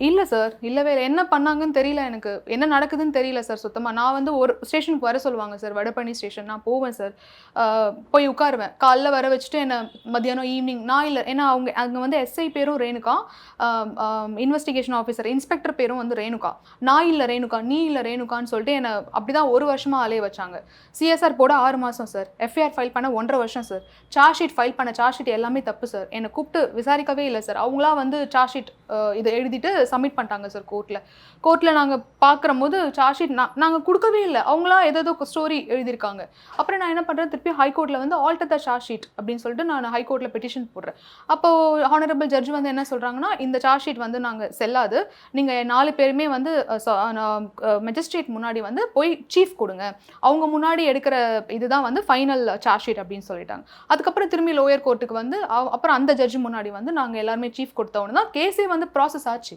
இல்ல சார். இல்லவே இல்ல. என்ன பண்ணாங்கன்னு தெரியல எனக்கு. என்ன நடக்குதுன்னு தெரியல சார் சுத்தமா. நான் வந்து ஒரு ஸ்டேஷனுக்கு வர சொல்லுவாங்க சார். வடபழனி ஸ்டேஷன். நான் போவேன் சார். போய் உட்காருவேன். காலைல வர வச்சுட்டு என்ன மத்தியானம், ஈவினிங் நான் இல்ல. ஏன்னா அவங்க அங்க வந்து எஸ்ஐ பேரும் ரேணுகா. அ அ இன்வெஸ்டிகேஷன் ஆஃபீசர் இன்ஸ்பெக்டர் பேரும் வந்து ரேணுகா. நான் இல்ல ரேணுகா, நீ இல்ல ரேணுகான்னு சொல்லிட்டு என்ன அப்படிதான் 1 வருஷமா அலைய வச்சாங்க. சிஎஸ்ஆர் போட 6 மாசம் சார். எஃப்ஐஆர் ஃபைல் பண்ண 1 1/2 வருஷம் சார். சார்ஜ் ஷீட் ஃபைல் பண்ண சார்ஜ் ஷீட் எல்லாமே தப்பு சார். என்ன கூப்பிட்டு விசாரிக்கவே இல்ல சார். அவங்களா வந்து சார்ஜ் ஷீட் இத எழுதிட்டு சப்மிட் பண்ணிட்டாங்க சார் கோர்ட்ல. கோர்ட்ல நாங்க பார்க்குறம்போது சார்ஜ் ஷீட் நாங்க குடுக்கவே இல்ல. அவங்களா ஏதேதோ ஸ்டோரி எழுதியிருக்காங்க. அப்புறம் நான் என்ன பண்றேன், திருப்பி ஹைகோர்ட்ல வந்து ஆல்டர் த சார்ஜ் ஷீட் அப்படின்னு சொல்லிட்டு நான் ஹைகோர்ட்ல பெட்டிஷன் போடுறேன். அப்போ ஹானரபிள் ஜட்ஜ் வந்து என்ன சொல்றாங்கன்னா, இந்த சார்ஜ் ஷீட் வந்து நாங்க செல்லாது. நீங்க 4 பேருமே வந்து மெஜிஸ்ட்ரேட் முன்னாடி வந்து போய் சீஃப் கொடுங்க. அவங்க முன்னாடி எடுக்கிற இதுதான் வந்து ஃபைனல் சார்ஜ் ஷீட் அப்படின்னு சொல்லிட்டாங்க. அதுக்கப்புறம் திரும்பி லோயர் கோர்ட்டுக்கு வந்து அப்புறம் அந்த ஜட்ஜ் முன்னாடி வந்து நாங்க எல்லாருமே சீஃப் கொடுத்த உடனே தான் கேஸே வந்து ப்ராசஸ் ஆச்சு.